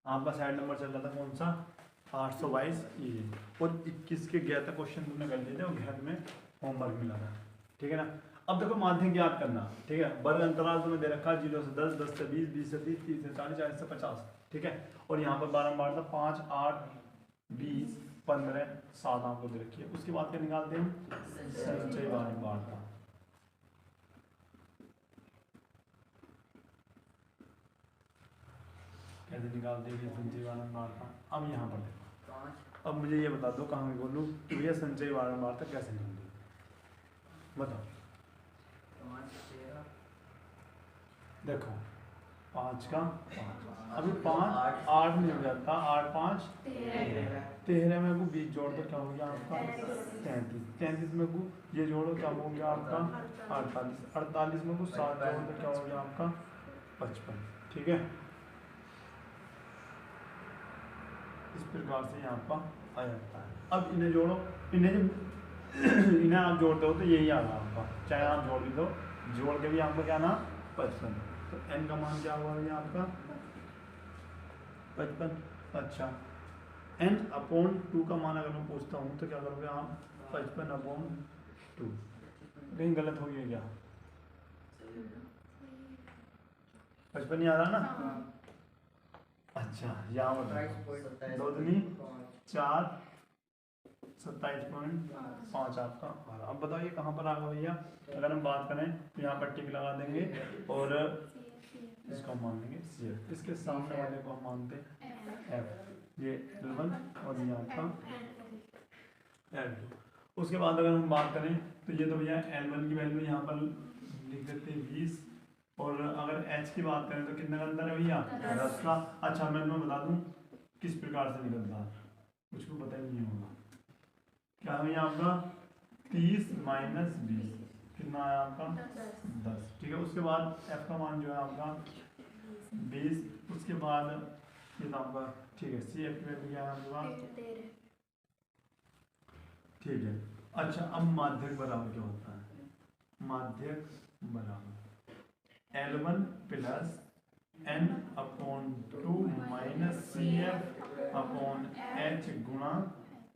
आपका side number चल रहा था कौन सा 822 ये, और 21 के गया था क्वेश्चन तुमने कर लिए थे और घर में होमवर्क मिला था, ठीक है ना। अब देखो माध्यक याद करना, ठीक है। वर्ग अंतराल तुम्हें दे रखा 0 से 10, 10 से 20, 20 से 30, 30 से 40, 40 से 50, ठीक है। और यहाँ पर बारंबार था 5, 8, 20, 15, 7 आपको दे रखी है। उसके बाद क्या निकालते हैं, संचय बारंबार था। कैसे निकालते हैं संचय बारंबार था। अब यहाँ पर देखो, अब मुझे ये बता दो कहाँ मैं बोलूँ कि भैया संचय बारंबार था कैसे निकलती, बताओ। देखो 5 का 5, अभी 5 8 में हो जाता, 8 5 13 में को 20 जोड़ दो क्या हो गया आपका 33, 33 में को ये जोड़ो क्या हो गया आपका 48, 48 में को 7 जोड़ दो क्या हो गया आपका 55, ठीक है। इस प्रकार से यहाँ पर आ जाता है। अब इन्हें जोड़ो, इन्हें जब इन्हें आप जोड़ते हो तो यही आ रहा आपका, चाहे आप जोड़ भी दो, जोड़ के भी आपको क्या ना 55, तो n का मान क्या हुआ ये आपका 55। अच्छा n अपॉन 2 का मान अगर मैं पूछता हूँ तो क्या करोगे आप 55 अपॉन 2, कहीं गलत हो गया क्या, 55 याद आ ना। अच्छा यहाँ बताओ 2 दूनी 4, 27.5 आपका। और अब बताइए कहाँ पर आ गया भैया, अगर हम बात करें तो यहाँ पर टिक लगा देंगे और इसको हम मान लेंगे CF, इसके सामने वाले को हम मानते हैं F, ये L1 और ये आपका L2। उसके बाद अगर हम बात करें तो ये तो भैया L1 की वैल्यू यहाँ पर लिख देते हैं 20, और अगर H की बात करें तो कितने का अंतर है भैया 10 का। अच्छा मैं तुम्हें बता दूँ किस प्रकार से निकलता है, कुछ को पता ही नहीं होगा। क्या है आपका 30 माइनस 20 कितना आया आपका 10, ठीक है। उसके बाद F का मान जो है आपका 20, उसके बाद ये तो आपका ठीक है CF की वैल्यू क्या है आपका, ठीक है। अच्छा अब माध्यक बराबर क्या होता है, माध्यक बराबर L1 plus n upon 2 minus CF upon H गुणा F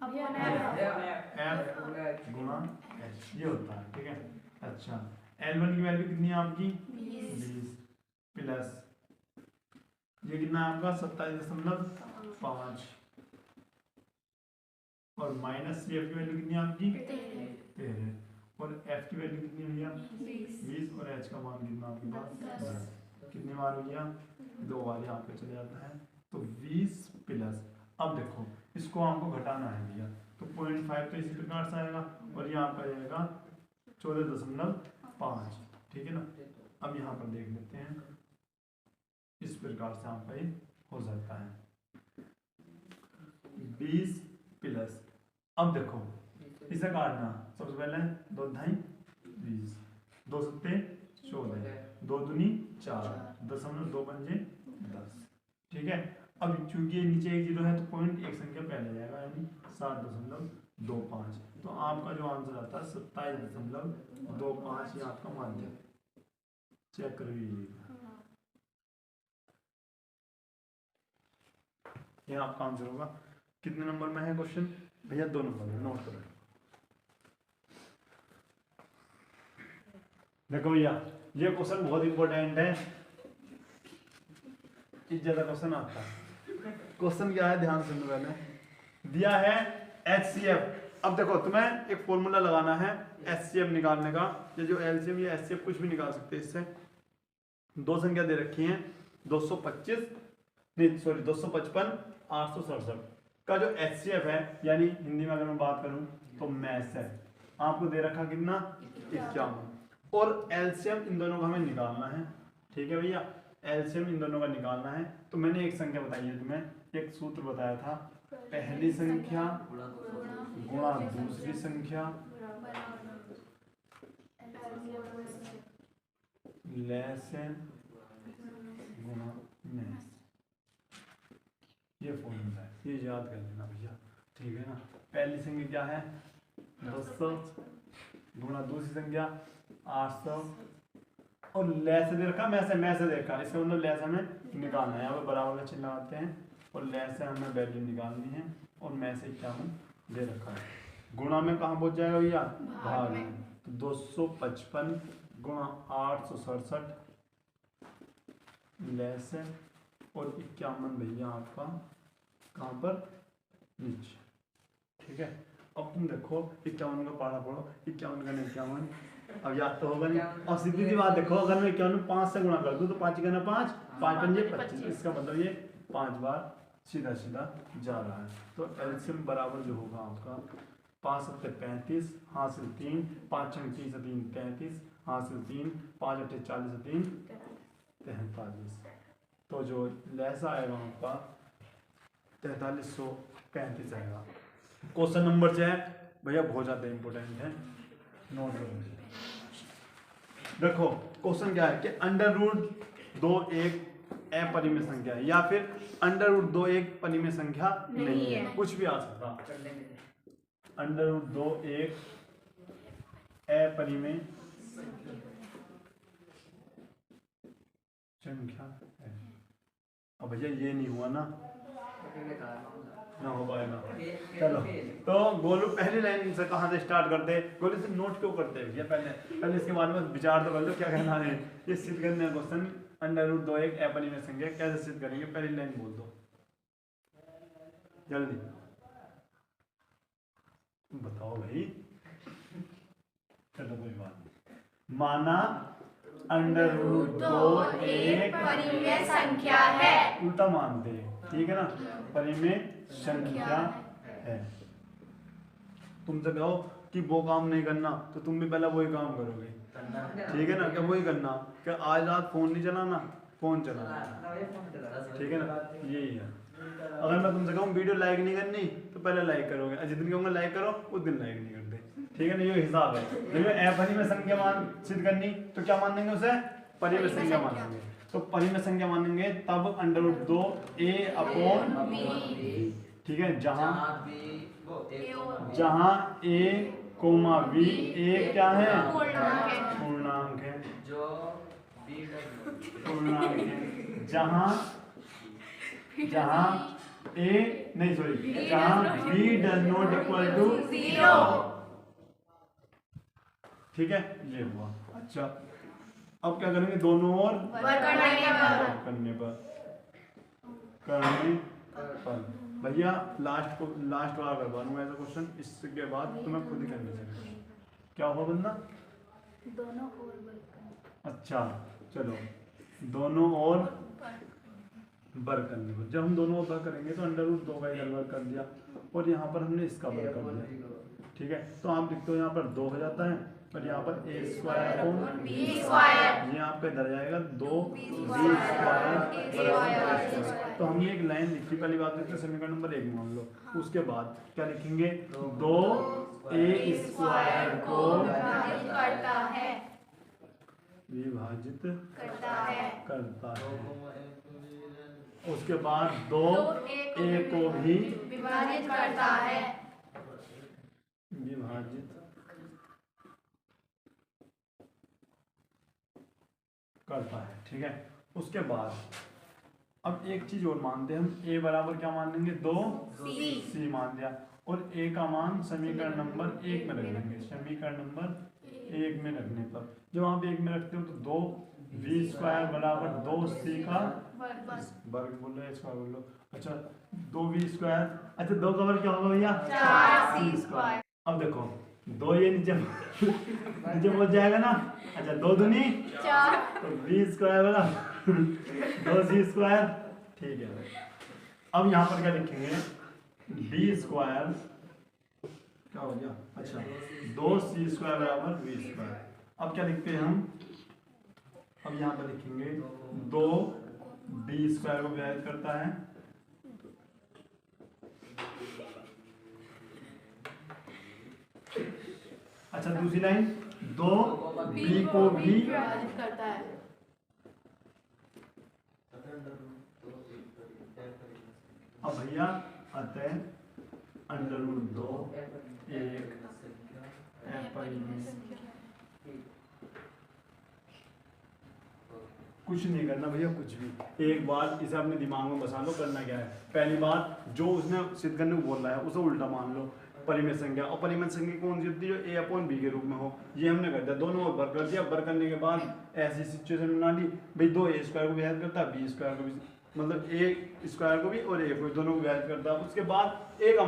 गुणा H, ये होता है, ठीक है। अच्छा L1 की वैल्यू कितनी है आपकी 20 प्लस ये कितना है आपका 27.5, और माइनस CF की वैल्यू कितनी है आपकी 13, और F की वैल्यू कितनी है भैया 20, और H का मान कितना आपके पास 10, कितनी बार हो गया 2 बार यहाँ पे चले जाता है, तो 20 प्लस, अब देखो इसको हमको घटाना है भैया, तो 0.5 तो इसी प्रकार से आएगा, और यहाँ पर आएगा 14.5, ठीक है ना। अब यहाँ पर देख लेते हैं, इस प्रकार से आपका ये हो जाता है 20 प्लस, अब देखो इसे काटना, सबसे पहले 2 ढाई 20, 2 सत्ते 14, 2 दूनी 4, 0.2 10, ठीक है। अब चूंकि नीचे एक जीरो है तो पॉइंट एक संख्या पहले जाएगा, यानी 7.25, तो आपका जो आंसर आता है 27.25, ये आपका माध्यक, चेक कर लीजिएगा, ये आपका आंसर होगा। कितने नंबर में है क्वेश्चन भैया 2 नंबर में, नोट करो। देखो भैया ये क्वेश्चन बहुत इंपॉर्टेंट है, इज्जत का क्वेश्चन आता है। क्वेश्चन क्या है ध्यान सुनो, पहले दिया है HCF। अब देखो तुम्हें एक फॉर्मूला लगाना है HCF निकालने का, ये जो LCM या HCF कुछ भी निकाल सकते हैं इससे। 2 संख्या दे रखी हैं 255 867 का जो HCF है, यानी हिंदी में अगर मैं बात करूं तो मैथ है, आपको दे रखा कितना 51, और LCM इन दोनों का हमें निकालना है, ठीक है भैया। LCM इन दोनों का निकालना है, तो मैंने एक संख्या बताई है तुम्हें, एक सूत्र बताया था, पहली संख्या गुणा दूसरी संख्या लेसन गुणा मैथ, ये फॉर्मूला है, ये याद कर लेना भैया, ठीक है ना। पहली संख्या क्या है 200 गुणा दूसरी संख्या 800, और लेस दे रखा मैं से दे रखा, इसका मतलब लेस हमें निकालना है, यहाँ पर बराबर का चिन्ह लगाते हैं और ले से हमें वैल्यू निकालनी है और में से 51 दे रखा है। गुणा में कहाँ पहुंच जाएगा भैया? भाग में। तो 255 गुणा 867 ले से और 51 भैया आपका कहाँ पर? नीचे। ठीक है, अब तुम देखो 51 का पढ़ा पढ़ो, 51 का 51 अब याद तो होगा नहीं। और सीधी सी बात देखो, अगर मैं 51 5 से गुणा कर दूं तो 5 का 5 5 पंजे 25, इसका मतलब ये 5 बार सीधा सीधा जा रहा है। तो एलसीएम बराबर जो होगा आपका 5 7 35 हासिल 3 5 6 3 से 3 33 हासिल 3 5 8 40 से 3 43। तो जो लैसा आएगा आपका 4335 आएगा। क्वेश्चन नंबर 6 भैया बहुत ज़्यादा इंपॉर्टेंट है, नोट करो। देखो क्वेश्चन क्या है कि अंडर रूट 2 एक अपरिमेय संख्या है या फिर अंडर रूट 2 एक परिमेय संख्या नहीं है, कुछ भी आ सकता। अंडर रूट 2 एक अपरिमेय संख्या है। अब भैया ये नहीं हुआ ना हो पाएगा। चलो तो गोलू पहली लाइन से कहाँ से स्टार्ट करते? गोलू से नोट क्यों करते हैं भैया? पहले इसके बारे में विचार तो कर लो, क्या कहना है। ये सिद्ध करने का क्वेश्चन अंडर रूट 2 एक अपरिमेय संख्या कैसे सिद्ध करेंगे? पहली लाइन बोल दो जल्दी, बताओ भाई। चलो कोई बात नहीं। माना अंडर रूट 2 एक परिमेय संख्या है। उल्टा मानते हैं, ठीक है ना, परिमेय संख्या है। तुमसे कहो कि वो काम नहीं करना तो तुम भी पहले वही काम करोगे, ठीक है ना? क्या वही करना, क्या आज रात फोन नहीं चलाना, फोन चलाना, ठीक है ना? यही है। अगर मैं तुमसे कहूँ वीडियो लाइक नहीं करनी तो पहले लाइक करोगे, जिस दिन कहूँगा लाइक करो उस दिन लाइक नहीं करते, ठीक है ना? ये हिसाब है। जब परिमेय संख्या मान सिद्ध करनी तो क्या मानेंगे उसे? परिमेय संख्या मानेंगे। तो परिमेय संख्या मानेंगे तब under root 2 a upon b, ठीक है, जहां a कोमा b a क्या है? पूर्णांक है, पूर्णांक है। जहां a नहीं सॉरी जहां b does not equal to 0, ठीक है, ये हुआ। अच्छा अब क्या करेंगे? दोनों ओर करने पर भैया लास्ट वाला करवा दूंगा ऐसा क्वेश्चन, इसके बाद तुम्हें खुद ही करना चाहिए। क्या हुआ बंदा? दोनों ओर वर्ग करने। अच्छा चलो, दोनों ओर वर्ग करने पर जब हम दोनों ओर वर्ग करेंगे तो अंडर रूट 2 का इधर वर्ग कर दिया और यहाँ पर हमने इसका वर्ग कर दिया, ठीक है। तो आप लिखते हो यहाँ पर 2 हो जाता है और यहाँ पर a square upon b square, ये आपका इधर जाएगा 2b स्क्वायर। तो हमने एक लाइन लिखी, पहली बात लिखते समीकरण नंबर 1 मान लो, उसके बाद क्या लिखेंगे? 2a स्क्वायर को विभाजित करता है, उसके बाद 2a को भी विभाजित करता है, विभाजित करता है, ठीक है। उसके बाद अब एक चीज और मानते हैं हम, a बराबर क्या मान लेंगे? 2c मान दिया और a का मान समीकरण नंबर 1 में रख लेंगे। समीकरण नंबर 1 में रखने पर जब आप 1 में रखते हो तो 2b स्क्वायर बराबर 2c का वर्ग बोल रहे स्क्वायर बोल लो। अच्छा 2b स्क्वायर, अच्छा 2 का वर्ग क्या होगा भैया? 4c square. अब देखो 2 ये नीचे पहुंच जाएगा ना। अच्छा 2 दूनी 4 तो b स्क्वायर बराबर 2c स्क्वायर, ठीक है। अब यहाँ पर क्या लिखेंगे? b स्क्वायर क्या हो गया? अच्छा 2c स्क्वायर बराबर b स्क्वायर। अब क्या लिखते हैं हम? अब यहाँ पर लिखेंगे 2b स्क्वायर को विभाजित करता है, अच्छा दूसरी लाइन 2b को भी विभाजित करता है। अब भैया अतः अंडर रूट 2 एक अपरिमेय कुछ नहीं करना भैया, कुछ भी। एक बार इसे अपने दिमाग में बसा लो, करना क्या है। पहली बात, जो उसने सिद्ध करने को बोल रहा है उसे उल्टा मान लो, परिमेय संख्या। और परिमेय संख्या कौन सी होती है? जो a/b के रूप में हो। ये हमने कर दिया, दोनों को बर कर दिया। बर करने के बाद ऐसी सिचुएशन बना ली भाई, 2a² को भी याद करता है, b² को भी, मतलब a² को भी और a को, दोनों को याद करता है। उसके बाद एक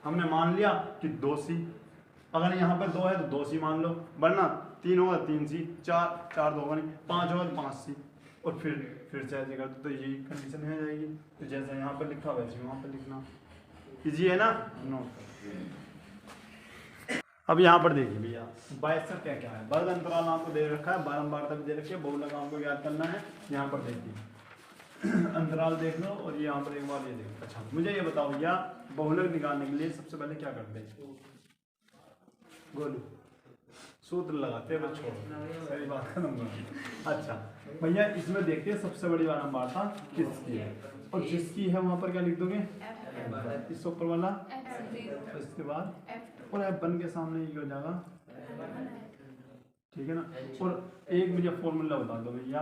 हमने मान लिया कि 2c, अगर यहाँ पर 2 है तो 2c मान लो, वरना 3 होगा 3c, 4 तो होगा नहीं, 5 होगा तो 5c, और फिर से ऐसे कर दो तो यही कंडीशन है जाएगी। तो जैसे यहाँ पर लिखा वैसे वहाँ पर लिखना, इजी है ना। नोट। अब यहाँ पर देखिए भैया, 22 का क्या क्या है। वर्ग अंतराल आपको दे रखा है, बारंबारता भी दे रखी है, बहुलक आपको याद करना है। यहाँ पर देखिए अंतराल देख लो, और यहाँ पर एक बार ये देखो। अच्छा मुझे ये बताओ भैया, बहुलक निकालने के लिए सबसे पहले क्या करते हैं? गोलू सूत्र लगाते हैं, बस छोड़ो, सही बात करूँगा। अच्छा भैया, इसमें देखते हैं सबसे बड़ी बारंबारता किसकी है, और जिसकी है वहाँ पर क्या लिख दोगे? इससे ऊपर वाला, इसके बाद और F1 के सामने ये हो जाएगा, ठीक है ना। और एक मुझे फॉर्मूला बता दो भैया,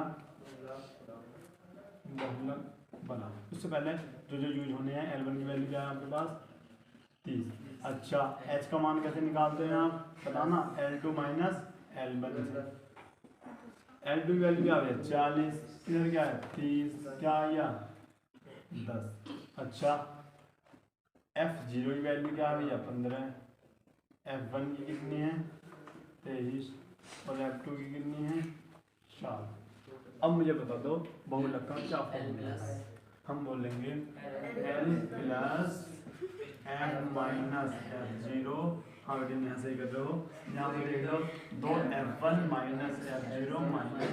बहुलक बना। उससे पहले जो यूज होने हैं, L1 की वैल्यू क्या है आपके पास? 30। अच्छा H का मान कैसे निकालते हैं आप, बताना। L2 माइनस L1 से। L2 की वैल्यू क्या है? 40, इधर क्या है? 30, क्या आया? 10। अच्छा F0 की वैल्यू क्या है भैया? 15। F1 की कितनी है? 23, और F2 की कितनी है? 4। अब मुझे बता दो बहुलक का क्या फॉर्मूला है। हम बोलेंगे L plus F minus F0। हाँ बेटे यहाँ सही कर रहे हो, यहाँ पे देख लो 2F1 minus F0 minus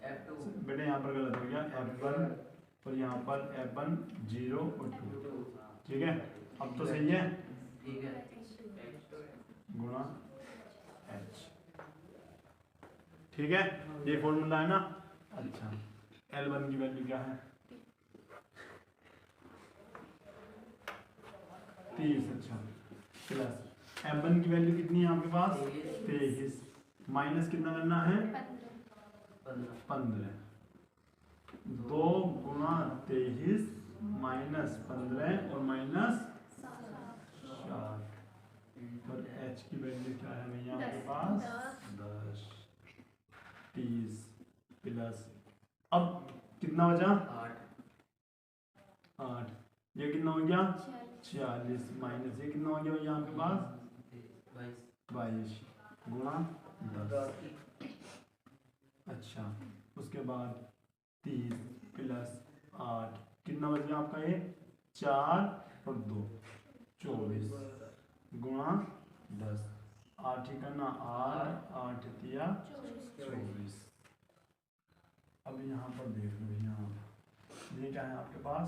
F2। बेटे यहाँ पर गलत हो गया, F1 और यहाँ पर F1 0 और 2, ठीक है। अब तो सही है, गुणा H, ठीक है। ये फॉर्मूला है ना। अच्छा L1 की वैल्यू क्या है? 30। अच्छा प्लस F1 की वैल्यू कितनी है आपके पास? 23, माइनस कितना करना है? 15। 2 गुणा 23 माइनस 15 और माइनस 4, और H की वैल्यू क्या है भैया आपके पास? 10। 30 प्लस, अब कितना बचा? 8। ये कितना हो गया? 46 माइनस ये कितना हो गया भैया आपके पास? 22 गुणा 10। अच्छा उसके बाद 30 प्लस 8, कितना बच गया आपका? ये 4 और 2 24 गुणा 10। 8 ही करना, 8 दिया 24। अब यहाँ पर देख लो भैया, ये क्या है आपके पास?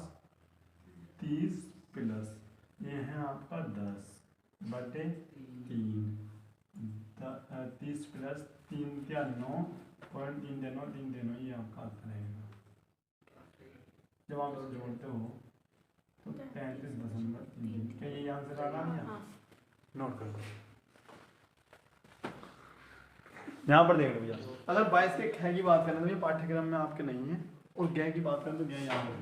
30 प्लस ये है आपका 10 बटे 3, 30 प्लस 3 क्या 9, और 3 देनो ये आपका आता रहेगा। जब आप इसे जोड़ते हो तो 33.3, क्या ये आंसर आ रहा है? नोट कर दो। यहाँ पर देख लो भैया, अगर 22 के ख की बात करें तो ये पाठ्यक्रम में आपके नहीं है, और ग की बात करें तो ग यहाँ पर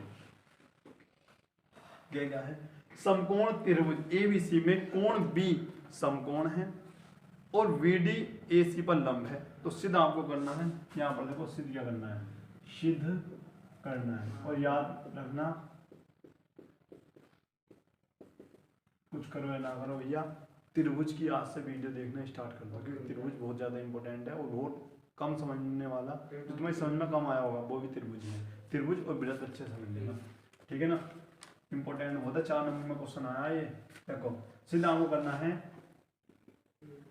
क्या है? समकोण त्रिभुज ABC में कोण B समकोण है और VD AC पर लंब है। तो सिद्ध आपको करना है, यहाँ पर देखो सिद्ध क्या करना है? सिद्ध करना है। और याद रखना, कुछ करो या ना करो भैया, त्रिभुज की आज से वीडियो देखना स्टार्ट कर दो, क्योंकि त्रिभुज बहुत ज़्यादा इंपॉर्टेंट है और बहुत कम समझने वाला, जो तुम्हें समझ में कम आया होगा वो भी त्रिभुज है। त्रिभुज और वृत्त अच्छे समझ लेना, ठीक है ना। इंपॉर्टेंट बहुत है, 4 नंबर में क्वेश्चन आया ये। देखो सीधा आपको करना है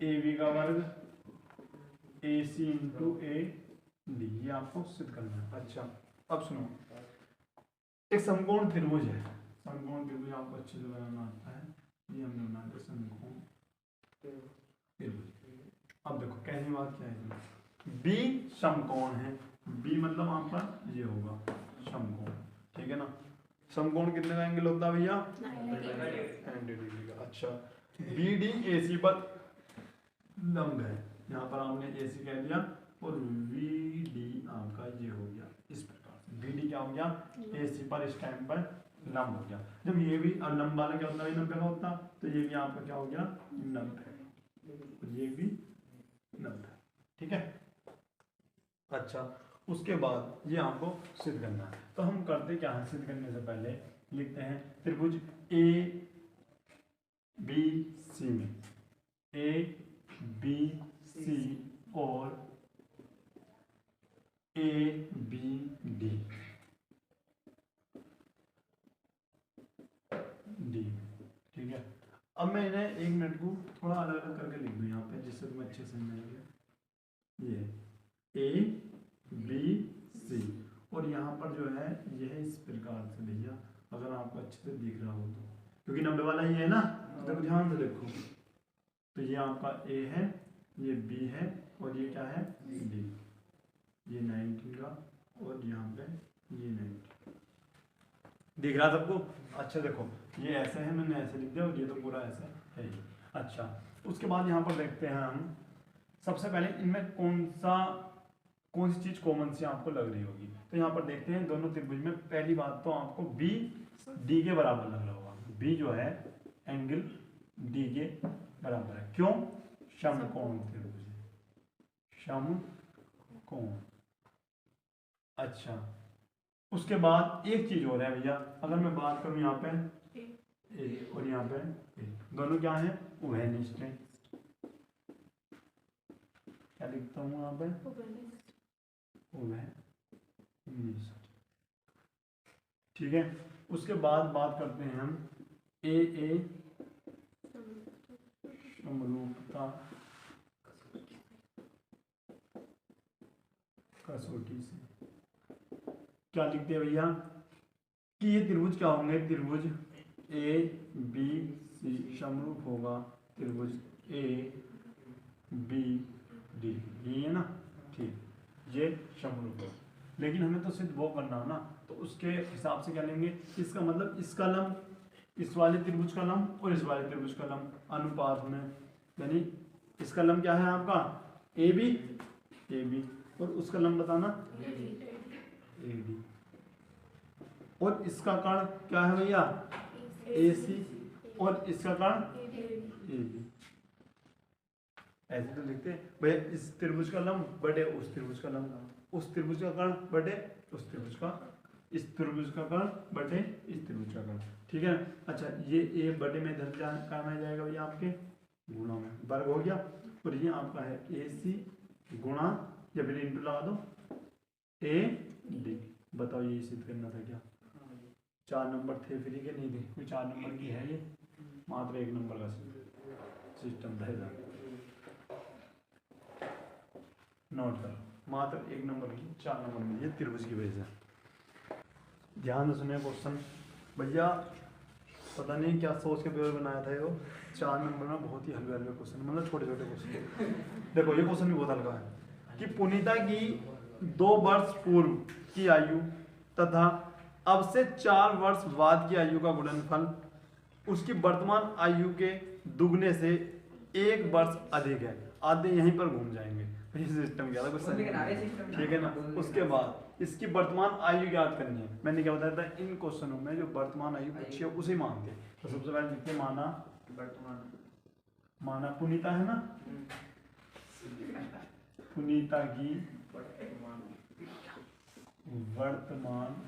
AB का वर्ग AC इंटू AD, ये आपको सिद्ध करना है। अच्छा अब सुनो, एक समकोण त्रिभुज है, समकोण त्रिभुज आपको अच्छे से बनाना आता है, ये हमने बना दिया समकोण त्रिभुज। अब देखो कहने बात क्या है, B समकोण है, B मतलब आपका ये होगा समकोण, ठीक है ना। समकोण कितने का एंगल होता है भैया? 90 डिग्री का। अच्छा BD AC पर लंब है, यहाँ पर हमने AC कह दिया और वी डी आपका ये हो गया इस प्रकार से। वी डी क्या हो गया, ए सी पर इस टाइम पर लंब हो गया। जब ये भी और लंब वाला क्या होता है 90 का होता, तो ये भी आपका क्या हो गया 90, और ये भी 90। ठीक है, अच्छा उसके बाद ये आपको सिद्ध करना है। तो हम करते क्या है, सिद्ध करने से पहले लिखते हैं त्रिभुज ए बी सी में ए बी सी और ए बी डी डी। ठीक है, अब मैं इन्हें 1 मिनट को थोड़ा अलग अलग करके लिख दूँ यहाँ पे, जिससे तुम अच्छे से समझेंगे। ये ए बी सी और यहाँ पर जो है यह इस प्रकार से भैया, अगर आपको अच्छे से दिख रहा हो तो, क्योंकि 90 वाला ही है ना, तो देखो ध्यान से देखो, तो ये आपका ए है, ये बी है और ये क्या है डी, ये 19 का और यहाँ पे ये 90। दिख रहा सबको? अच्छा देखो ये ऐसे है, मैंने ऐसे लिख दिया और ये तो पूरा ऐसे है ही। अच्छा उसके बाद यहाँ पर देखते हैं हम, सबसे पहले इनमें कौन सी चीज कॉमन सी आपको लग रही होगी। तो यहाँ पर देखते हैं दोनों त्रिभुज में पहली बात तो आपको बी डी के बराबर लग रहा होगा। बी जो है एंगल डी के बराबर है, क्यों? समकोण त्रिभुज, समकोण। अच्छा उसके बाद एक चीज हो रहा है भैया, अगर मैं बात करूं यहाँ पे ए और यहाँ पे ए, दोनों क्या है उभयनिष्ठ है। क्या लिखता हूँ यहाँ पे उभयनिष्ठ। ठीक है, उसके बाद बात करते हैं हम ए समरूपता कसौटी से। क्या लिखते हैं भैया कि ये त्रिभुज क्या होंगे, त्रिभुज ए बी सी समरूप होगा त्रिभुज ए बी डी, ये है ना। ठीक, ये समरूप होगा, लेकिन हमें तो सिर्फ वो करना है ना, तो उसके हिसाब से क्या लेंगे, इसका मतलब इसका लंब इस वाले त्रिभुज का लंब और इस वाले त्रिभुज का लंब अनुपात में, यानी इसका लंब क्या है आपका ए बी और उसका लंब बताना ए डी, और इसका कर्ण क्या है भैया ए सी और इसका कर्ण ए बी। ऐसे तो लिखते हैं भैया, इस त्रिभुज का लंब बटे उस त्रिभुज का लंब, उस त्रिभुज का कर्ण बटे उस त्रिभुज का, इस त्रिभुज का कर्ण बटे इस त्रिभुज का कर्ण। ठीक है, अच्छा ये ए बटे में इधर क्या में जाएगा भैया आपके गुणा में, वर्ग हो गया, और ये आपका है ए सी गुणा या फिर इंटू लगा दो ए डी। बताओ ये सिद्ध करना था क्या? 4 नंबर थे फ्री के, नहीं थे कोई 4 नंबर की है, ये मात्र 1 नंबर का सिस्टम था। नोट करो, मात्र 1 नंबर की 4 नंबर में ये त्रिभुज की वजह से। ध्यान से सुनिए क्वेश्चन भैया, पता नहीं क्या सोच के पेपर बनाया था वो, 4 नंबर में बहुत ही हल्के क्वेश्चन, मतलब छोटे छोटे क्वेश्चन। देखो ये क्वेश्चन भी बहुत हल्का है कि पुनीता की 2 वर्ष पूर्व की आयु तथा अब से 4 वर्ष बाद की आयु का गुणनफल उसकी वर्तमान आयु के दुगने से 1 वर्ष अधिक है। आधे यहीं पर घूम जाएंगे, ये सिस्टम क्या था क्वेश्चन, ठीक है ना। उसके बाद इसकी वर्तमान आयु याद करनी है। मैंने क्या बताया था, इन क्वेश्चनों में जो वर्तमान आयु पूछी है उसे मानते। तो सबसे पहले लिखते हैं माना पुनीता है ना, पुनीता की वर्तमान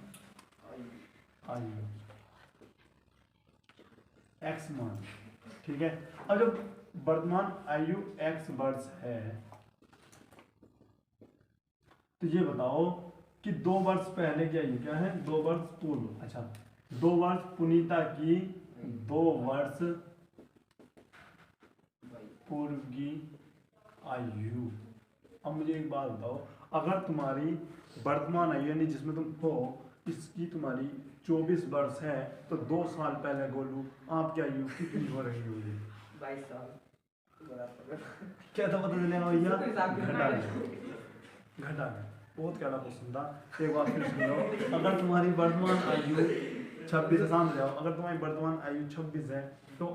आयु x मान। ठीक है, अब जब वर्तमान आयु x वर्ष है तो ये बताओ कि 2 वर्ष पहले की आयु क्या है, 2 वर्ष पूर्व। अच्छा 2 वर्ष पुनीता की 2 वर्ष पूर्व की आयु। अब मुझे एक बात बताओ, अगर तुम्हारी वर्तमान आयु यानी जिसमें तुम हो इसकी तुम्हारी 24 वर्ष है, तो 2 साल पहले गोलू आपकी आयु कितनी हो रही होगी? 22 साल। क्या था पता चलेगा भैया? घटा बहुत क्या क्वेश्चन था। एक बात फिर सुन लो, अगर तुम्हारी वर्तमान आयु 26 है, सामने जाओ, अगर तुम्हारी वर्तमान आयु 26 है तो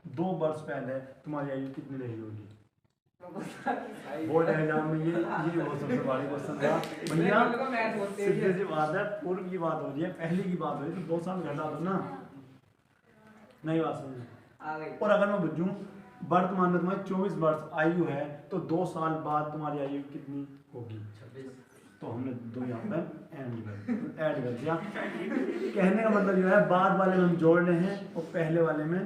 2 वर्ष पहले तुम्हारी आयु कितनी रही होगी? बोर्ड एग्जाम में ये वो सबसे बड़ी क्वेश्चन था भैया। सीधे सी बात है, पूर्व की बात हो रही है, पहले की बात हो रही है, तो 2 साल घटा दो ना, नहीं बात समझ। और अगर मैं बुझूं वर्तमान में तुम्हारी 24 वर्ष आयु है, तो 2 साल बाद तुम्हारी आयु कितनी होगी? 26। तो हमने 2 यहाँ पे ऐड कर दिया। कहने का मतलब ये है, बाद वाले में हम जोड़ रहे हैं और पहले वाले में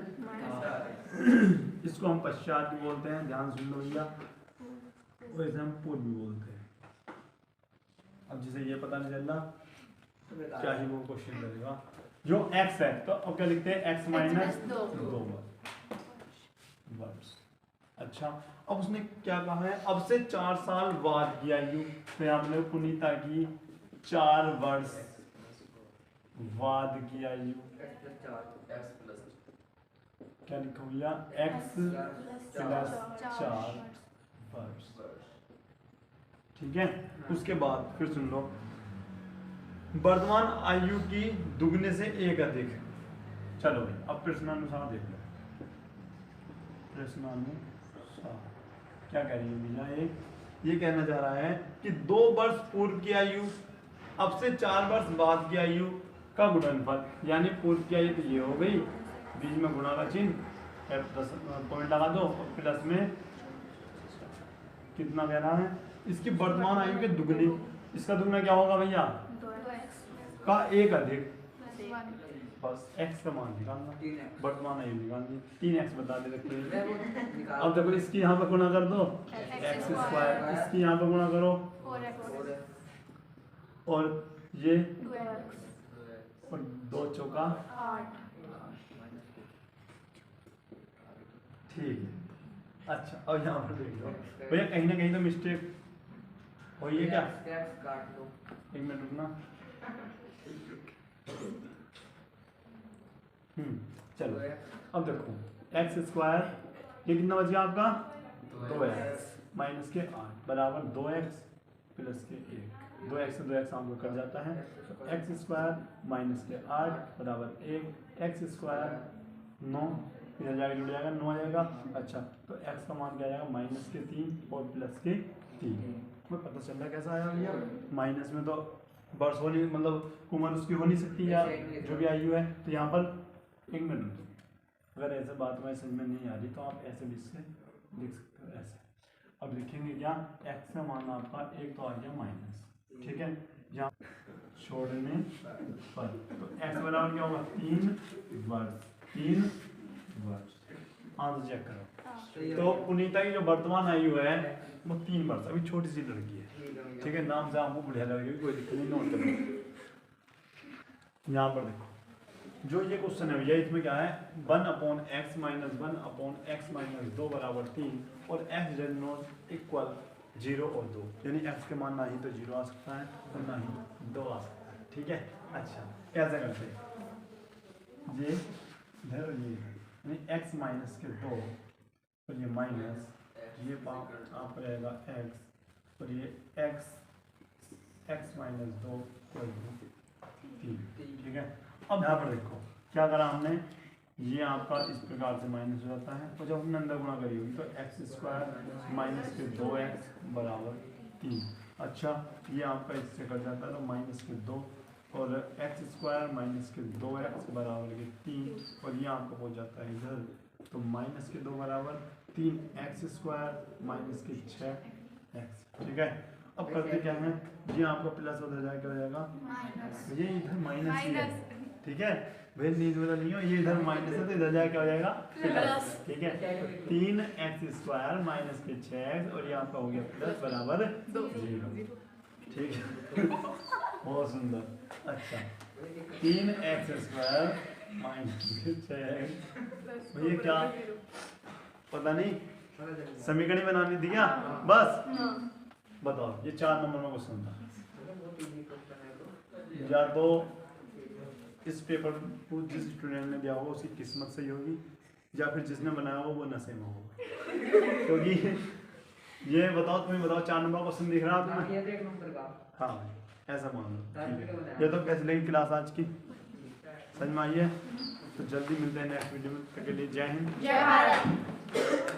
इसको हम पश्चात भी बोलते हैं, ध्यान सुन लो भैया, और इसे हम पूर्व भी बोलते हैं। अब जिसे ये पता नहीं चल रहा क्या ही वो क्वेश्चन करेगा। जो x है तो अब क्या लिखते हैं, x माइनस 2 वर्ष। अच्छा, अब उसने क्या कहा है, अब से 4 साल बाद की आयु, तो यहाँ हमने पुनीता की 4 वर्ष बाद की आयु क्या लिखा भैया, x प्लस 4 वर्ष। ठीक है, उसके बाद फिर सुन लो, वर्तमान आयु की दुगने से 1 अधिक। चलो भाई अब प्रश्नानुसार देख लो, प्रश्नानुसार क्या कह रही है भैया, ये कहना चाह रहा है कि 2 वर्ष पूर्व की आयु अब से 4 वर्ष बाद की आयु का गुणनफल, यानी पूर्व की आयु तो ये हो गई, बीच में गुणा का चिन्ह, पॉइंट लगा दो, और प्लस में कितना कह रहा है, इसकी वर्तमान आयु के दुगनी, इसका दुगना क्या होगा भैया, का 1 अधिक, बस x का मान निकालना, वर्तमान आयु निकालनी, 3x बता दे रखते हैं। अब देखो इसकी यहाँ पे गुणा कर दो x स्क्वायर, इसकी यहाँ पे गुणा करो 4x और ये 2x और 2 चौका 8। ठीक है। अच्छा अब यहाँ पर देख लो भैया, कहीं ना कहीं तो मिस्टेक हुई है क्या, एक मिनट रुकना। चलो अब देखो x स्क्वायर, ये कितना बच गया आपका, 2x माइनस के 8 बराबर 2x प्लस के 1, 2x से 2x आपको कट जाता है, तो x स्क्वायर माइनस के 8 बराबर 1, x स्क्वायर 9 इधर जाकर जुड़ जाएगा, 9 आ जाएगा। अच्छा तो x का मान क्या आएगा, माइनस के 3 और प्लस के 3। तुम्हें पता चल रहा है कैसा आया भैया, माइनस में तो वर्ष हो नहीं, मतलब उम्र उसकी हो नहीं सकती या जो भी आयु है, तो यहाँ पर 1 मिनट, अगर ऐसे बात में समझ में नहीं आ रही तो आप ऐसे भी इससे लिख सकते हो, ऐसे। अब लिखेंगे क्या, x का मान आपका 1 तो आ गया माइनस, ठीक है, यहाँ छोड़ने पर, तो x बराबर क्या होगा, 3 वर्ष, 3 वर्ष। आंसर चेक करो। तो पुनीता की जो वर्तमान आयु है वो 3 वर्ष, अभी छोटी सी लड़की है, ठीक है, नाम से आपको बढ़िया लगेगी, कोई दिक्कत नहीं, नोट करो। यहाँ पर देखो जो ये क्वेश्चन है भैया, इसमें क्या है, 1/x माइनस 1/x माइनस 2 बराबर 3 और x डज नॉट इक्वल 0 और 2, यानी x के मान ना ही तो 0 आ सकता है और ना ही 2 आ सकता है, ठीक है। अच्छा कैसे करते हैं, ये इधर ये यानी x माइनस के 2 और ये माइनस, ये आप रहेगा x और ये x माइनस 2 और 3, ठीक है। अब यहाँ पर देखो क्या करा हमने, ये आपका इस प्रकार से माइनस हो जाता है, और जब हमने अंदर गुणा करी होगी तो x स्क्वायर माइनस के 2x बराबर 3। अच्छा ये आपका इससे कट जाता है तो माइनस के 2 और x स्क्वायर माइनस के 2x बराबर के 3, और ये आपका हो जाता है इधर, तो माइनस के 2 बराबर 3x स्क्वायर माइनस के 6x, ठीक है। अब करते क्या है, ये आपका प्लस उधर जाके हो जाएगा, ये इधर माइनस ही है, ठीक है, भाई नींद में तो नहीं हो, ये इधर माइनस है तो इधर जाके क्या हो जाएगा प्लस, ठीक है, 3x स्क्वायर माइनस के 6x और ये आपका हो गया प्लस बराबर 0, ठीक है। बहुत सुंदर। अच्छा 3x स्क्वायर माइनस के 6x, ये क्या पता नहीं, समीकरण बनानी थी क्या, बस बताओ, ये 4 नंबर में क्वेश्चन था, या तो इस पेपर को जिस स्टूडेंट ने दिया होगा उसकी किस्मत सही होगी, या फिर जिसने बनाया हो वो नशे में होगा, क्योंकि ये बताओ, तुम्हें बताओ 4 नंबर क्वेश्चन दिख रहा है आपको, हाँ ऐसा मान लो, ठीक है। ये तो कैसे लगी क्लास आज की, समझ में आई है, तो जल्दी मिलते हैं नेक्स्ट वीडियो में, तब तक के लिए जय हिंद, जय भारत।